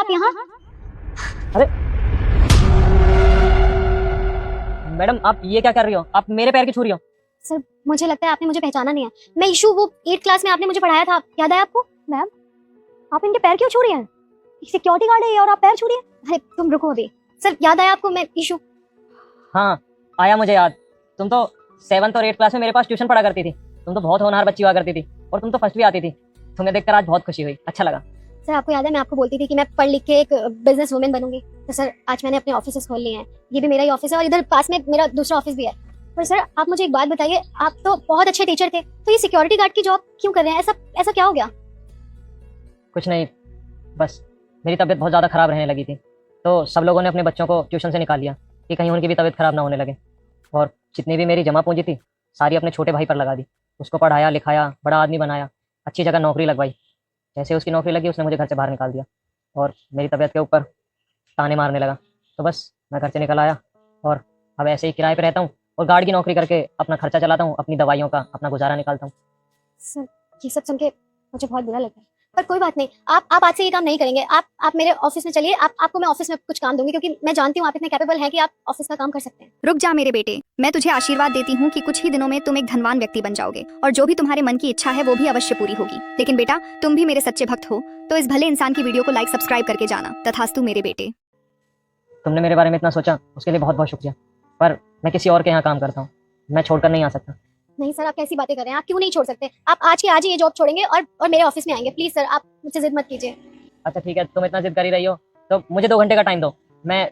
आप यहाँ? अरे मैडम, आप ये क्या कर रही हो? आप मेरे पैर की छू रही हो। सर मुझे लगता है आपने मुझे पहचाना नहीं है। मैं ईशू, वो 8th क्लास में आपने मुझे पढ़ाया था, याद है आपको? मैम आप इनके पैर क्यों छू रही हैं? सिक्योरिटी गार्ड है ये और आप पैर छू रही हैं? अरे तुम रुको अभी। सर याद है आपको? मैं ईशू। हाँ आया मुझे याद। तुम तो 7th और 8th क्लास में मेरे पास ट्यूशन पढ़ा करती थी। तुम तो बहुत होनहार बच्ची हुआ करती थी और तुम तो फर्स्ट भी आती थी। तुम्हें देखकर आज बहुत खुशी हुई, अच्छा लगा। सर आपको याद है मैं आपको बोलती थी कि मैं पढ़ लिख के एक बिजनेस वुमेन बनूंगी? तो सर आज मैंने अपने ऑफिस खोल लिए हैं। ये भी मेरा ही ऑफिस है और इधर पास में मेरा दूसरा ऑफिस भी है। पर सर आप मुझे एक बात बताइए, आप तो बहुत अच्छे टीचर थे, तो ये सिक्योरिटी गार्ड की जॉब क्यों कर रहे हैं? ऐसा क्या हो गया? कुछ नहीं, बस मेरी तबीयत बहुत ज़्यादा ख़राब रहने लगी थी, तो सब लोगों ने अपने बच्चों को ट्यूशन से निकाल लिया कि कहीं उनकी भी तबीयत ख़राब ना होने लगे। और जितनी भी मेरी जमा पूंजी थी सारी अपने छोटे भाई पर लगा दी। उसको पढ़ाया लिखाया, बड़ा आदमी बनाया, अच्छी जगह नौकरी लगवाई। जैसे उसकी नौकरी लगी उसने मुझे घर से बाहर निकाल दिया और मेरी तबीयत के ऊपर ताने मारने लगा। तो बस मैं घर से निकल आया और अब ऐसे ही किराए पे रहता हूँ और गार्ड की नौकरी करके अपना खर्चा चलाता हूँ, अपनी दवाइयों का अपना गुजारा निकालता हूँ। सर ये सब सुन के मुझे बहुत बुरा लगा, पर कोई बात नहीं। आप आज से ये काम नहीं करेंगे। आप मेरे ऑफिस में चलिए। आपको मैं ऑफिस में कुछ काम दूंगी, क्योंकि मैं जानती हूँ आप इतने कैपेबल हैं कि आप ऑफिस का काम कर सकते हैं। रुक जा मेरे बेटे, मैं तुझे आशीर्वाद देती हूँ कि कुछ ही दिनों में तुम एक धनवान व्यक्ति बन जाओगे और जो भी तुम्हारे मन की इच्छा है वो भी अवश्य पूरी होगी। लेकिन बेटा तुम भी मेरे सच्चे भक्त हो, तो इस भले इंसान की वीडियो को लाइक सब्सक्राइब करके जाना। तथास्तु मेरे बेटे। तुमने मेरे बारे में इतना सोचा उसके लिए बहुत बहुत शुक्रिया, पर मैं किसी और के यहाँ काम करता हूँ, मैं छोड़कर नहीं आ सकता। नहीं सर, आप कैसी बातें कर रहे हैं? आप क्यों नहीं छोड़ सकते? आप आज के आज ही ये जॉब छोड़ेंगे और मेरे ऑफिस में आएंगे। प्लीज सर, आप मुझसे जिद मत कीजिए। अच्छा ठीक है, तुम इतना जिद कर ही रही हो तो मुझे 2 घंटे का टाइम दो। मैं